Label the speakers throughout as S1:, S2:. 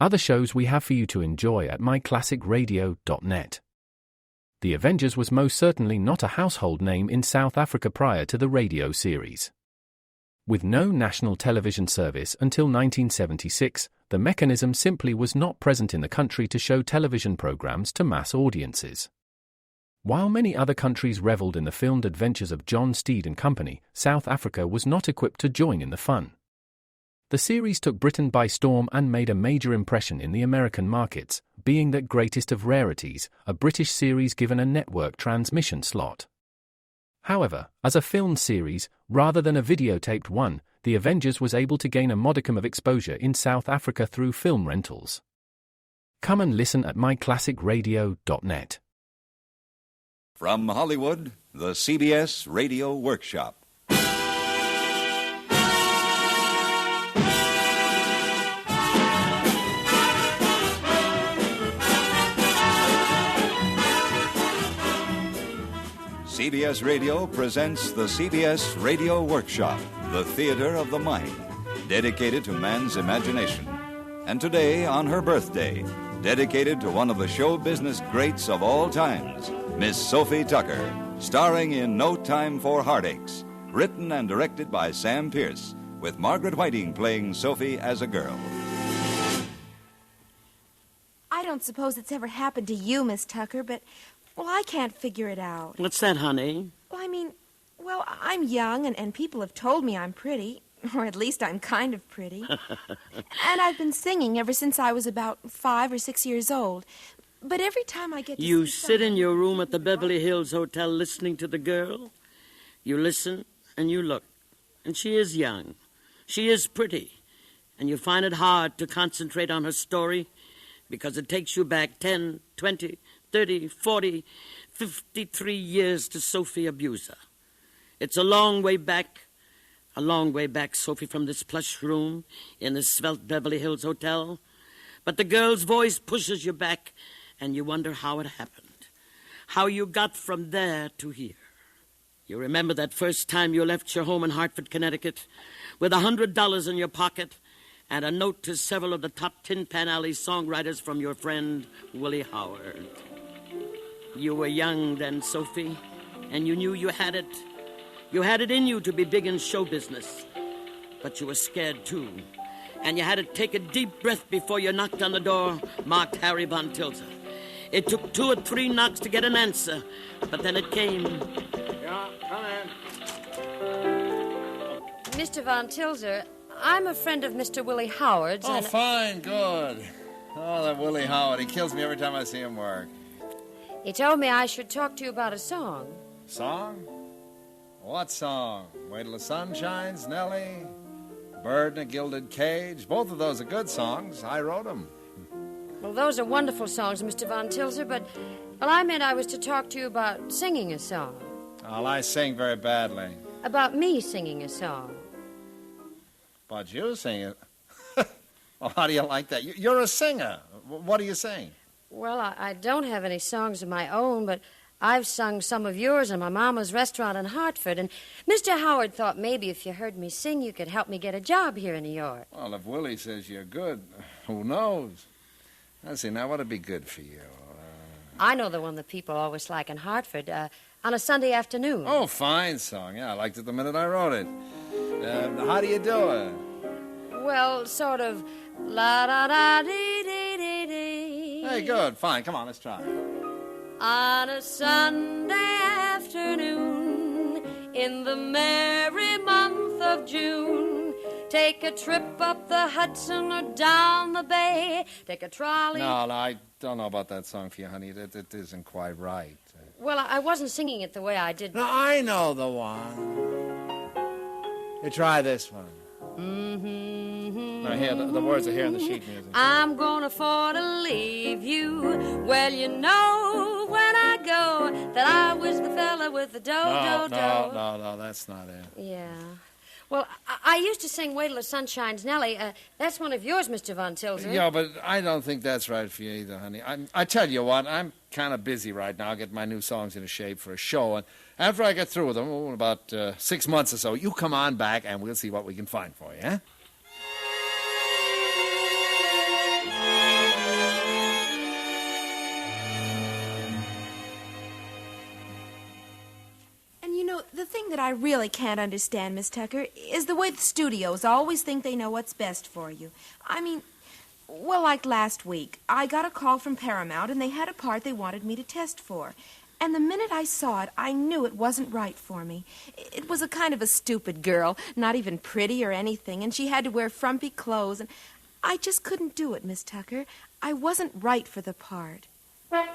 S1: other shows we have for you to enjoy at myclassicradio.net. The Avengers was most certainly not a household name in South Africa prior to the radio series. With no national television service until 1976, the mechanism simply was not present in the country to show television programs to mass audiences. While many other countries reveled in the filmed adventures of John Steed and company, South Africa was not equipped to join in the fun. The series took Britain by storm and made a major impression in the American markets, being that greatest of rarities, a British series given a network transmission slot. However, as a filmed series, rather than a videotaped one, The Avengers was able to gain a modicum of exposure in South Africa through film rentals. Come and listen at myclassicradio.net.
S2: From Hollywood, the CBS Radio Workshop. CBS Radio presents the CBS Radio Workshop, the theater of the mind, dedicated to man's imagination. And today, on her birthday, dedicated to one of the show business greats of all times, Miss Sophie Tucker, starring in No Time for Heartaches, written and directed by Sam Pierce, with Margaret Whiting playing Sophie as a girl.
S3: I don't suppose it's ever happened to you, Miss Tucker, but... well, I can't figure it out.
S4: What's that, honey?
S3: Well, I'm young, and people have told me I'm pretty, or at least I'm kind of pretty. And I've been singing ever since I was about 5 or 6 years old. But every time I get to
S4: You sit in your room at the Beverly Hills Hotel listening to the girl. You listen and you look. And she is young. She is pretty. And you find it hard to concentrate on her story because it takes you back 10, 20... 30, 40, 53 years to Sophie Abuser. It's a long way back, Sophie, from this plush room in the svelte Beverly Hills Hotel. But the girl's voice pushes you back, and you wonder how it happened, how you got from there to here. You remember that first time you left your home in Hartford, Connecticut, with $100 in your pocket and a note to several of the top Tin Pan Alley songwriters from your friend Willie Howard. You were young then, Sophie, and you knew you had it. You had it in you to be big in show business. But you were scared, too. And you had to take a deep breath before you knocked on the door marked Harry Von Tilzer. It took 2 or 3 knocks to get an answer, but then it came.
S5: Yeah, come in.
S6: Mr. Von Tilzer, I'm a friend of Mr. Willie Howard's.
S5: Oh, fine, good. Oh, that Willie Howard, he kills me every time I see him work.
S6: He told me I should talk to you about a song.
S5: Song? What song? Wait Till the Sun Shines, Nellie? Bird in a Gilded Cage? Both of those are good songs. I wrote them.
S6: Well, those are wonderful songs, Mr. Von Tilzer, but... well, I meant I was to talk to you about singing a song.
S5: Well, I sing very badly.
S6: About me singing a song.
S5: About you singing? Well, how do you like that? You're a singer. What do you sing?
S6: Well, I don't have any songs of my own, but I've sung some of yours in my mama's restaurant in Hartford, and Mr. Howard thought maybe if you heard me sing, you could help me get a job here in New York.
S5: Well, if Willie says you're good, who knows? I see, now what'd be good for you?
S6: I know the one that people always like in Hartford, on a Sunday afternoon.
S5: Oh, fine song. Yeah, I liked it the minute I wrote it. How do you do it?
S6: Well, sort of la-da-da-dee-dee-dee-dee.
S5: Hey, good. Fine. Come on, let's try.
S6: On a Sunday afternoon, in the merry month of June, take a trip up the Hudson or down the bay, take a trolley...
S5: No, I don't know about that song for you, honey. It isn't quite right.
S6: Well, I wasn't singing it the way I did...
S5: No, I know the one. You try this one.
S6: Mm-hmm.
S5: Now, here, the words are here in the sheet music.
S6: I'm going to afford to leave you. Well, you know when I go that I was the fella with the
S5: No, that's not it.
S6: Yeah. Well, I used to sing Wait Till the Sun Shines, Nellie. That's one of yours, Mr. Von Tilzer.
S5: Yeah, but I don't think that's right for you either, honey. I tell you what, I'm kind of busy right now getting my new songs into shape for a show, and after I get through with them, in about 6 months or so, you come on back and we'll see what we can find for you, eh?
S3: thing that I really can't understand, Miss Tucker, is the way the studios always think they know what's best for you. I mean, well, like last week, I got a call from Paramount, and they had a part they wanted me to test for. And the minute I saw it, I knew it wasn't right for me. It was a kind of a stupid girl, not even pretty or anything, and she had to wear frumpy clothes, and I just couldn't do it, Miss Tucker. I wasn't right for the part.
S4: Not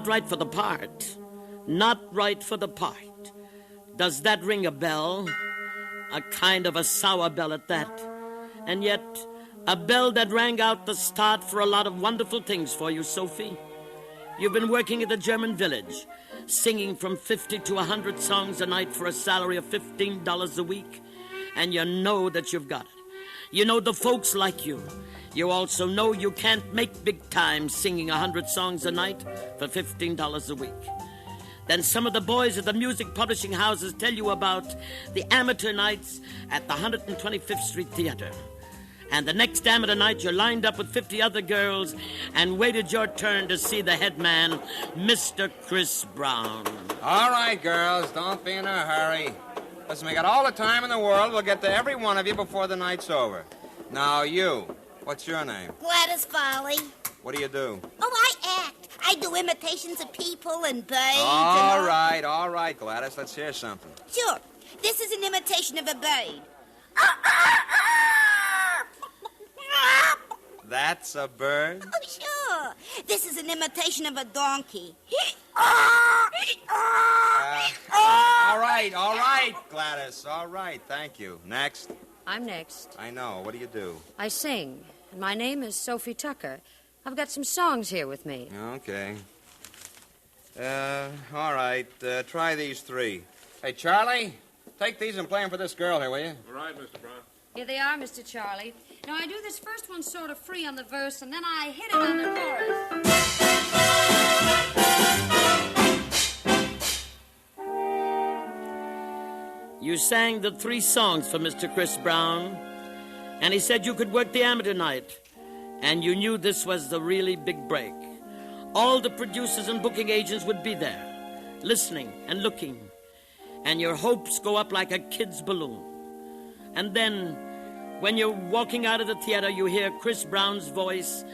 S4: right for the part. Not right for the part. Does that ring a bell? A kind of a sour bell at that. And yet, a bell that rang out the start for a lot of wonderful things for you, Sophie. You've been working at the German village, singing from 50 to 100 songs a night for a salary of $15 a week. And you know that you've got it. You know the folks like you. You also know you can't make big time singing 100 songs a night for $15 a week. Then some of the boys at the music publishing houses tell you about the amateur nights at the 125th Street Theater. And the next amateur night, you're lined up with 50 other girls and waited your turn to see the head man, Mr. Chris Brown.
S7: All right, girls, don't be in a hurry. Listen, we got all the time in the world. We'll get to every one of you before the night's over. Now, you, what's your name?
S8: Gladys Folly.
S7: What do you do?
S8: Oh, I act. I do imitations of people and birds.
S7: All right, Gladys. Let's hear something.
S8: Sure. This is an imitation of a bird.
S7: That's a bird?
S8: Oh, sure. This is an imitation of a donkey.
S7: All right, Gladys. All right, thank you. Next.
S6: I'm next.
S7: I know. What do you do?
S6: I sing, and my name is Sophie Tucker. I've got some songs here with me.
S7: Okay. All right. Try these three. Hey, Charlie, take these and play them for this girl here, will you?
S9: All right, Mr. Brown.
S6: Here they are, Mr. Charlie. Now, I do this first one sort of free on the verse, and then I hit it on the chorus.
S4: You sang the 3 songs for Mr. Chris Brown, and he said you could work the amateur night, and you knew this was the really big break. All the producers and booking agents would be there, listening and looking, and your hopes go up like a kid's balloon. And then, when you're walking out of the theater, you hear Chris Brown's voice,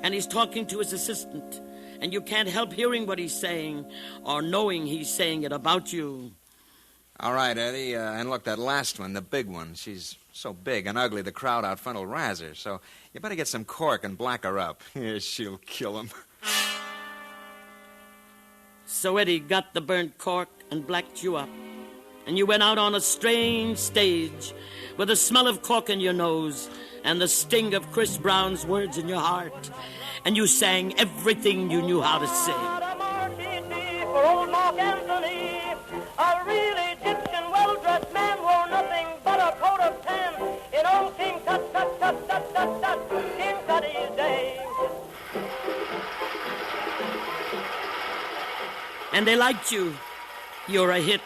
S4: and he's talking to his assistant, and you can't help hearing what he's saying or knowing he's saying it about you.
S7: All right, Eddie, and look, that last one, the big one, she's so big and ugly the crowd out front will razz her, so you better get some cork and black her up. She'll kill him.
S4: So Eddie got the burnt cork and blacked you up, and you went out on a strange stage with the smell of cork in your nose and the sting of Chris Brown's words in your heart, and you sang everything you knew how to sing.
S10: A real Egyptian well-dressed man wore nothing but a coat of tan in old King Tut, Tut, Tut, Tut, Tut, Tut, King Tutty's day.
S4: And they liked you. You're a hit.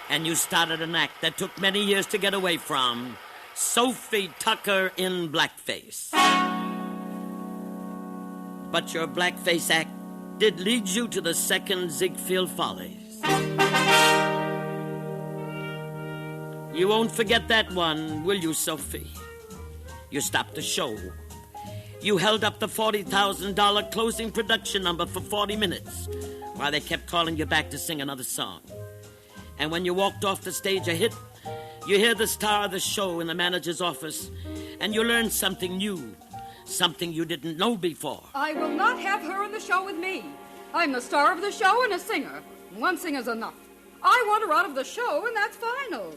S4: And you started an act that took many years to get away from. Sophie Tucker in blackface. But your blackface act did lead you to the second Ziegfeld Follies. You won't forget that one, will you, Sophie? You stopped the show. You held up the $40,000 closing production number for 40 minutes while they kept calling you back to sing another song. And when you walked off the stage a hit, you hear the star of the show in the manager's office, and you learn something new, something you didn't know before.
S11: I will not have her in the show with me. I'm the star of the show and a singer. One singer's enough. I want her out of the show, and that's final.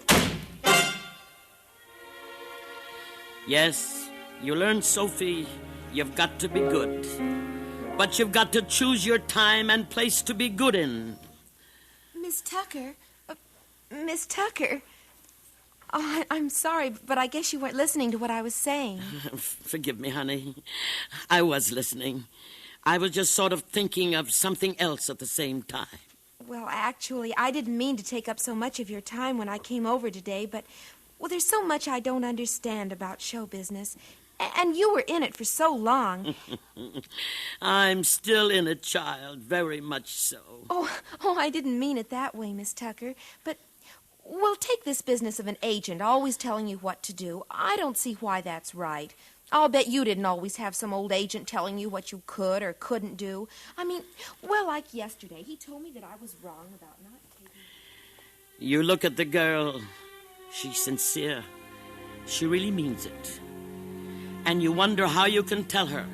S4: Yes, you learn, Sophie, you've got to be good. But you've got to choose your time and place to be good in.
S3: Miss Tucker? Miss Tucker? Oh, I'm sorry, but I guess you weren't listening to what I was saying.
S4: Forgive me, honey. I was listening. I was just sort of thinking of something else at the same time.
S3: Well, actually, I didn't mean to take up so much of your time when I came over today, but, well, there's so much I don't understand about show business. And you were in it for so long.
S4: I'm still in it, child, very much so.
S3: Oh, I didn't mean it that way, Miss Tucker. But, well, take this business of an agent always telling you what to do. I don't see why that's right. I'll bet you didn't always have some old agent telling you what you could or couldn't do. I mean, well, like yesterday, he told me that I was wrong about not taking...
S4: You look at the girl. She's sincere. She really means it. And you wonder how you can tell her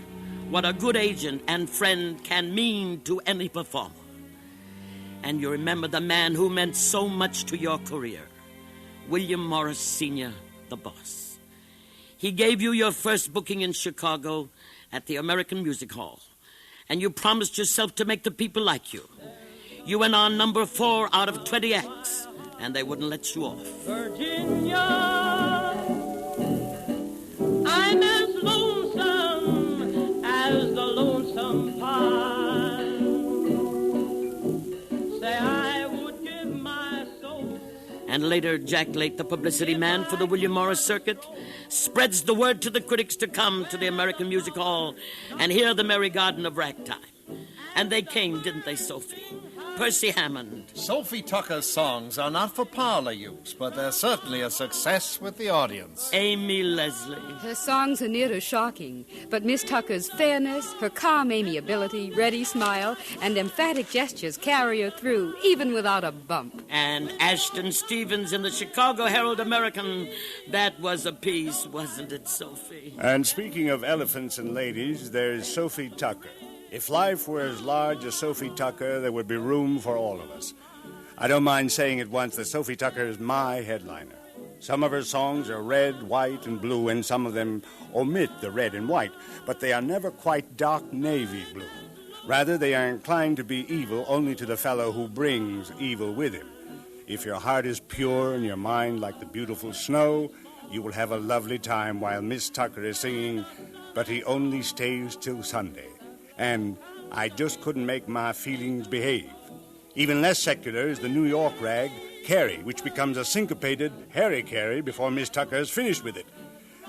S4: what a good agent and friend can mean to any performer. And you remember the man who meant so much to your career, William Morris Sr., the boss. He gave you your first booking in Chicago at the American Music Hall, and you promised yourself to make the people like you. You went on number 4 out of 20 acts, and they wouldn't let you off.
S10: Virginia, I'm as lonesome as the lonesome pine. Say I would give my soul.
S4: And later, Jack Lake, the publicity man for the William Morris Circuit, spreads the word to the critics to come to the American Music Hall and hear the Merry Garden of Ragtime. And they came, didn't they, Sophie? Percy Hammond.
S5: Sophie Tucker's songs are not for parlor use, but they're certainly a success with the audience.
S4: Amy Leslie.
S11: Her songs are near to shocking, but Miss Tucker's fairness, her calm amiability, ready smile, and emphatic gestures carry her through, even without a bump.
S4: And Ashton Stevens in the Chicago Herald-American. That was a piece, wasn't it, Sophie?
S9: And speaking of elephants and ladies, there's Sophie Tucker. If life were as large as Sophie Tucker, there would be room for all of us. I don't mind saying at once that Sophie Tucker is my headliner. Some of her songs are red, white, and blue, and some of them omit the red and white, but they are never quite dark navy blue. Rather, they are inclined to be evil only to the fellow who brings evil with him. If your heart is pure and your mind like the beautiful snow, you will have a lovely time while Miss Tucker is singing, "But He Only Stays Till Sunday," and "I Just Couldn't Make My Feelings Behave." Even less secular is the New York rag, Carrie, which becomes a syncopated Harry Carey before Miss Tucker is finished with it.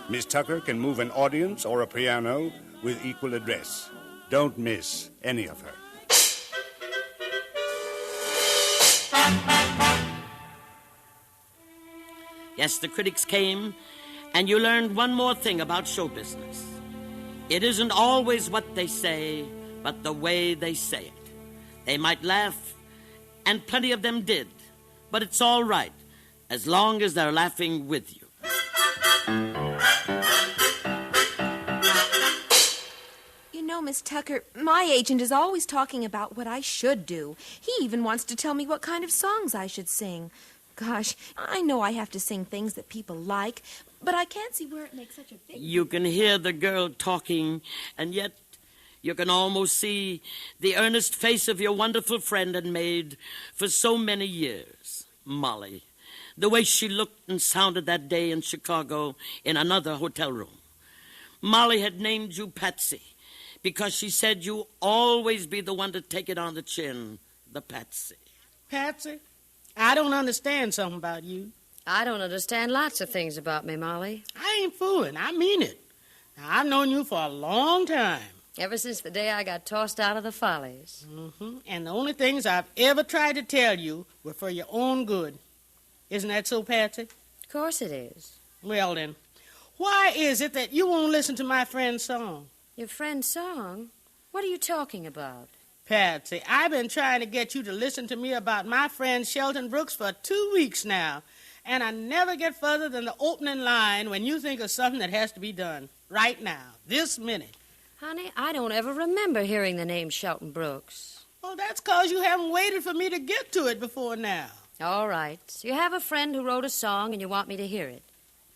S9: Miss Tucker can move an audience or a piano with equal address. Don't miss any of her.
S4: Yes, the critics came, and you learned one more thing about show business. It isn't always what they say, but the way they say it. They might laugh, and plenty of them did, but it's all right, as long as they're laughing with you.
S3: You know, Miss Tucker, my agent is always talking about what I should do. He even wants to tell me what kind of songs I should sing. Gosh, I know I have to sing things that people like, but I can't see where it makes such a big...
S4: You can hear the girl talking, and yet you can almost see the earnest face of your wonderful friend and maid for so many years, Molly. The way she looked and sounded that day in Chicago in another hotel room. Molly had named you Patsy because she said you always be the one to take it on the chin, the Patsy.
S12: Patsy, I don't understand something about you.
S6: I don't understand lots of things about me, Molly.
S12: I ain't fooling. I mean it. Now, I've known you for a long time.
S6: Ever since the day I got tossed out of the Follies.
S12: Mm-hmm. And the only things I've ever tried to tell you were for your own good. Isn't that so, Patsy?
S6: Of course it is.
S12: Well, then, why is it that you won't listen to my friend's song?
S6: Your friend's song? What are you talking about?
S12: Patsy, I've been trying to get you to listen to me about my friend Shelton Brooks for 2 weeks now, and I never get further than the opening line when you think of something that has to be done. Right now, this minute.
S6: Honey, I don't ever remember hearing the name Shelton Brooks.
S12: Well, that's 'cause you haven't waited for me to get to it before now.
S6: All right. So you have a friend who wrote a song and you want me to hear it.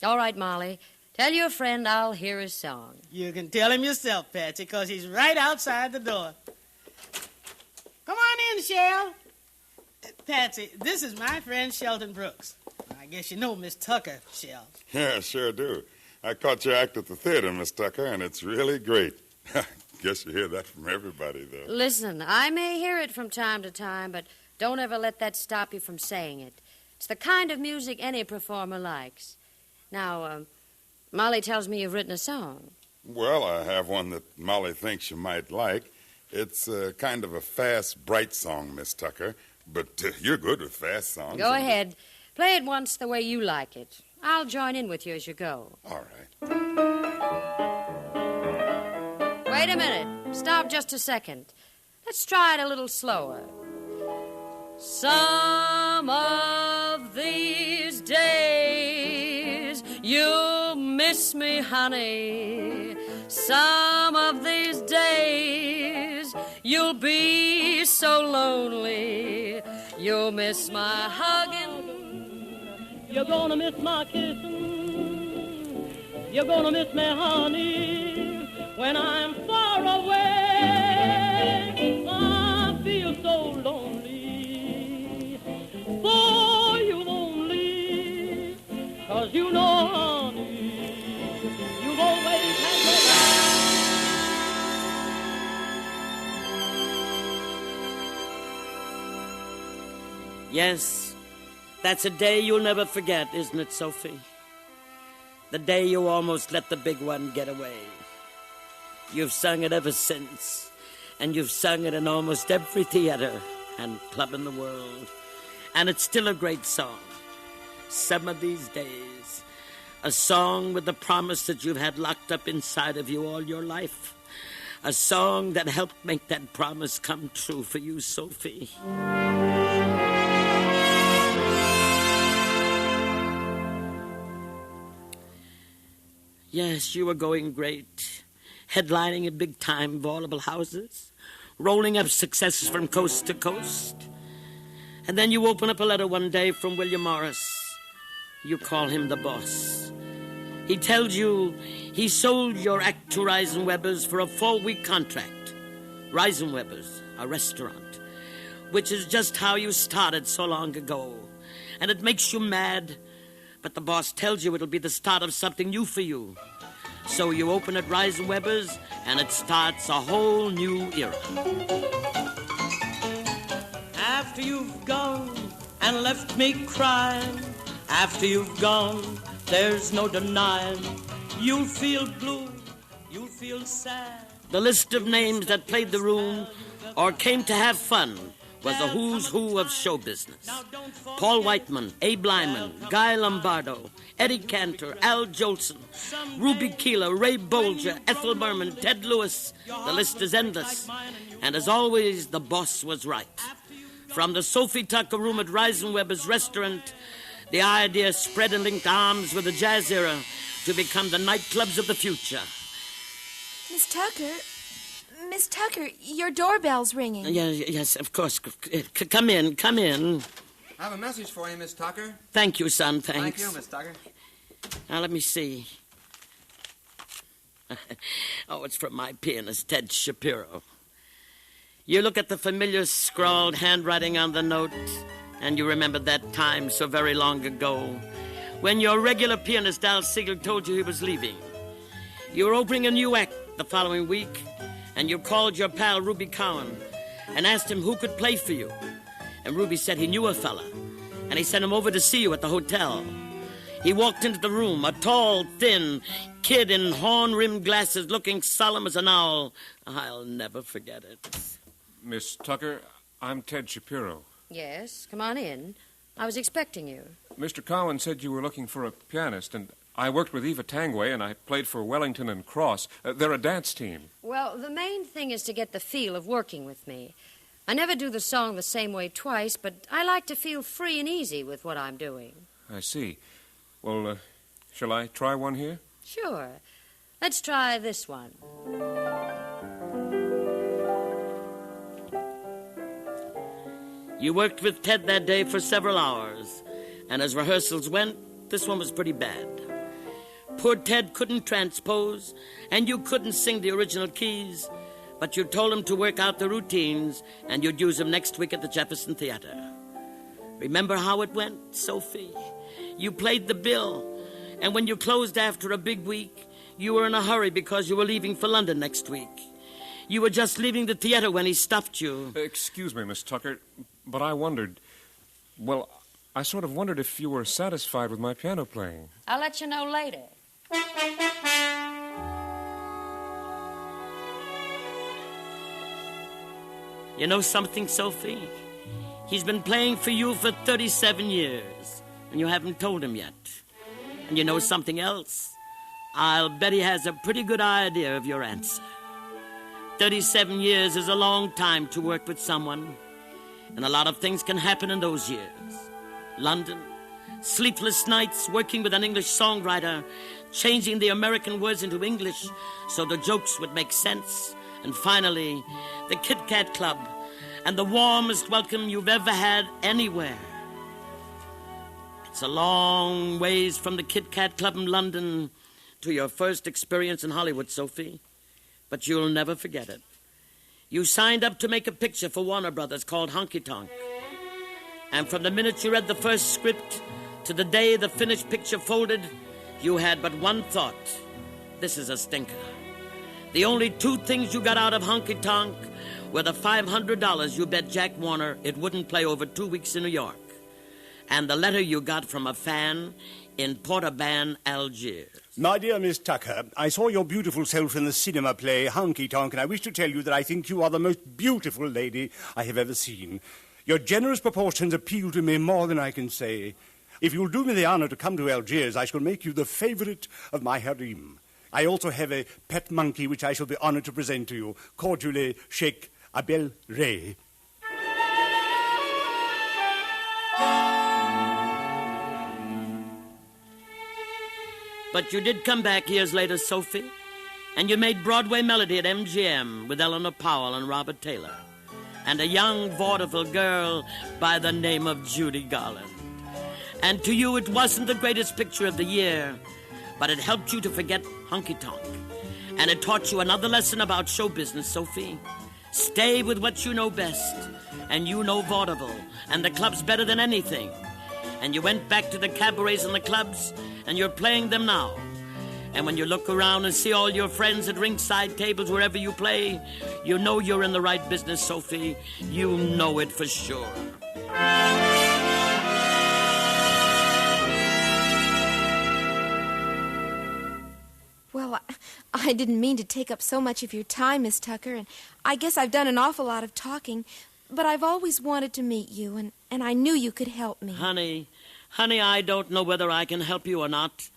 S6: All right, Molly. Tell your friend I'll hear his song.
S12: You can tell him yourself, Patsy, 'cause he's right outside the door. Come on in, Shell. Patsy, this is my friend Shelton Brooks. I guess you know Miss Tucker, Shell.
S13: Yeah, sure do. I caught your act at the theater, Miss Tucker, and it's really great. Guess you hear that from everybody, though.
S6: Listen, I may hear it from time to time, but don't ever let that stop you from saying it. It's the kind of music any performer likes. Now, Molly tells me you've written a song.
S13: Well, I have one that Molly thinks you might like. It's kind of a fast, bright song, Miss Tucker. But you're good with fast songs.
S6: Go ahead. Play it once the way you like it. I'll join in with you as you go.
S13: All right.
S6: Wait a minute. Stop just a second. Let's try it a little slower. Some of these days you'll miss me, honey. Some of these days you'll be so lonely. You'll miss my hugging.
S10: You're gonna miss my kissing. You're gonna miss me, honey, when I'm far away. I feel so lonely for you only, 'cause you know, honey, you've always had your
S4: Yes, that's a day you'll never forget, isn't it, Sophie? The day you almost let the big one get away. You've sung it ever since, and you've sung it in almost every theater and club in the world. And it's still a great song. Some of these days, a song with the promise that you've had locked up inside of you all your life. A song that helped make that promise come true for you, Sophie. Yes, you were going great, headlining at big-time vaudeville houses, rolling up successes from coast to coast. And then you open up a letter one day from William Morris. You call him the boss. He tells you he sold your act to Reisenweber's for a 4-week contract. Reisenweber's, a restaurant, which is just how you started so long ago. And it makes you mad. But the boss tells you it'll be the start of something new for you. So you open at Reisenweber's, and it starts a whole new era.
S10: After you've gone and left me crying, after you've gone, there's no denying. You'll feel blue, you'll feel sad.
S4: The list of names that played the room or came to have fun was a who's who of show business. Paul Whiteman, Abe Lyman, Guy Lombardo, Eddie Cantor, Al Jolson, Ruby Keeler, Ray Bolger, Ethel Merman, Ted Lewis. The list is endless. And as always, the boss was right. From the Sophie Tucker room at Reisenweber's restaurant, the idea spread and linked arms with the jazz era to become the nightclubs of the future.
S3: Miss Tucker, your doorbell's ringing.
S4: Yes, of course. Come in.
S7: I have a message for you, Miss Tucker.
S4: Thank you, son, thanks.
S7: Thank you, Miss Tucker.
S4: Now, let me see. Oh, it's from my pianist, Ted Shapiro. You look at the familiar scrawled handwriting on the note, and you remember that time so very long ago when your regular pianist, Al Siegel, told you he was leaving. You were opening a new act the following week, and you called your pal Ruby Cowan and asked him who could play for you. And Ruby said he knew a fella, and he sent him over to see you at the hotel. He walked into the room, a tall, thin kid in horn-rimmed glasses, looking solemn as an owl. I'll never forget it.
S14: Miss Tucker, I'm Ted Shapiro.
S6: Yes, come on in. I was expecting you.
S14: Mr. Cowan said you were looking for a pianist, and I worked with Eva Tangway, and I played for Wellington and Cross. They're a dance team.
S6: Well, the main thing is to get the feel of working with me. I never do the song the same way twice, but I like to feel free and easy with what I'm doing.
S14: I see. Well, shall I try one here?
S6: Sure. Let's try this one.
S4: You worked with Ted that day for several hours, and as rehearsals went, this one was pretty bad. Poor Ted couldn't transpose, and you couldn't sing the original keys, but you told him to work out the routines, and you'd use them next week at the Jefferson Theater. Remember how it went, Sophie? You played the bill, and when you closed after a big week, you were in a hurry because you were leaving for London next week. You were just leaving the theater when he stopped you.
S14: Excuse me, Miss Tucker, but I wondered... Well, I sort of wondered if you were satisfied with my piano playing.
S6: I'll let you know later.
S4: You know something, Sophie? He's been playing for you for 37 years, and you haven't told him yet. And you know something else? I'll bet he has a pretty good idea of your answer. 37 years is a long time to work with someone, and a lot of things can happen in those years. London, sleepless nights working with an English songwriter, changing the American words into English so the jokes would make sense, and finally, the Kit Kat Club, and the warmest welcome you've ever had anywhere. It's a long ways from the Kit Kat Club in London to your first experience in Hollywood, Sophie, but you'll never forget it. You signed up to make a picture for Warner Brothers called Honky Tonk, and from the minute you read the first script to the day the finished picture folded, you had but one thought: this is a stinker. The only two things you got out of Honky Tonk were the $500 you bet Jack Warner it wouldn't play over 2 weeks in New York, and the letter you got from a fan in Portaban, Algiers.
S9: My dear Miss Tucker, I saw your beautiful self in the cinema play Honky Tonk, and I wish to tell you that I think you are the most beautiful lady I have ever seen. Your generous proportions appeal to me more than I can say. If you'll do me the honor to come to Algiers, I shall make you the favorite of my harem. I also have a pet monkey which I shall be honored to present to you. Cordially, Sheikh Abel Ray.
S4: But you did come back years later, Sophie, and you made Broadway Melody at MGM with Eleanor Powell and Robert Taylor, and a young vaudeville girl by the name of Judy Garland. And to you, it wasn't the greatest picture of the year, but it helped you to forget Honky Tonk. And it taught you another lesson about show business, Sophie. Stay with what you know best, and you know vaudeville, and the clubs better than anything. And you went back to the cabarets and the clubs, and you're playing them now. And when you look around and see all your friends at ringside tables wherever you play, you know you're in the right business, Sophie. You know it for sure.
S3: Well, I didn't mean to take up so much of your time, Miss Tucker, and I guess I've done an awful lot of talking, but I've always wanted to meet you, and I knew you could help me.
S4: Honey, I don't know whether I can help you or not.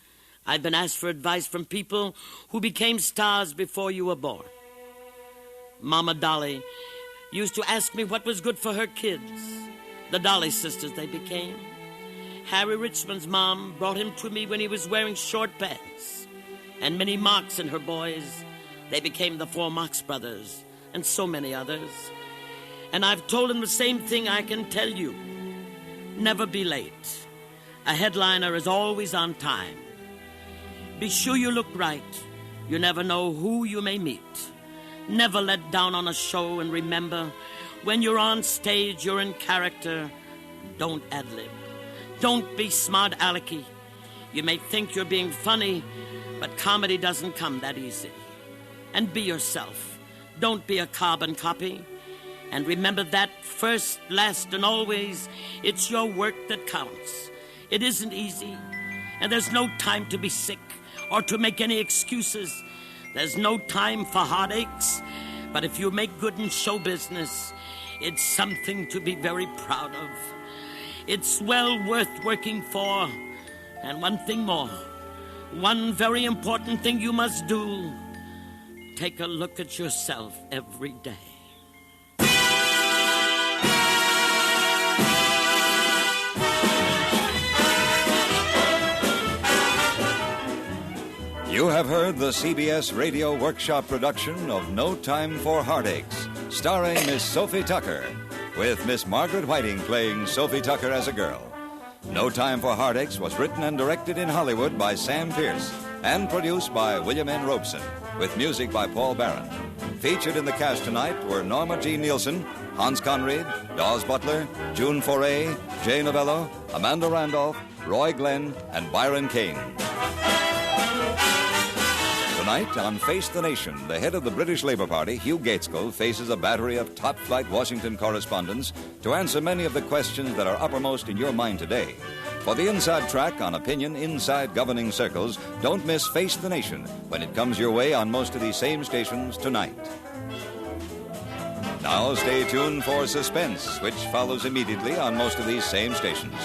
S4: I've been asked for advice from people who became stars before you were born. Mama Dolly used to ask me what was good for her kids. The Dolly sisters they became. Harry Richmond's mom brought him to me when he was wearing short pants. And Minnie Marks and her boys, they became the four Marx brothers, and so many others. And I've told them the same thing I can tell you. Never be late. A headliner is always on time. Be sure you look right. You never know who you may meet. Never let down on a show, and remember, when you're on stage, you're in character. Don't ad-lib. Don't be smart alecky. You may think you're being funny, but comedy doesn't come that easy. And be yourself. Don't be a carbon copy. And remember that first, last, and always, it's your work that counts. It isn't easy. And there's no time to be sick or to make any excuses. There's no time for heartaches. But if you make good in show business, it's something to be very proud of. It's well worth working for. And one thing more. One very important thing you must do. Take a look at yourself every day.
S2: You have heard the CBS Radio Workshop production of No Time for Heartaches, starring Miss Sophie Tucker, with Miss Margaret Whiting playing Sophie Tucker as a girl. No Time for Heartaches was written and directed in Hollywood by Sam Pierce and produced by William N. Robeson, with music by Paul Barron. Featured in the cast tonight were Norma Jean Nielsen, Hans Conried, Dawes Butler, June Foray, Jay Novello, Amanda Randolph, Roy Glenn, and Byron Kane. Tonight on Face the Nation, the head of the British Labour Party, Hugh Gaitskell, faces a battery of top-flight Washington correspondents to answer many of the questions that are uppermost in your mind today. For the inside track on opinion inside governing circles, don't miss Face the Nation when it comes your way on most of these same stations tonight. Now stay tuned for Suspense, which follows immediately on most of these same stations.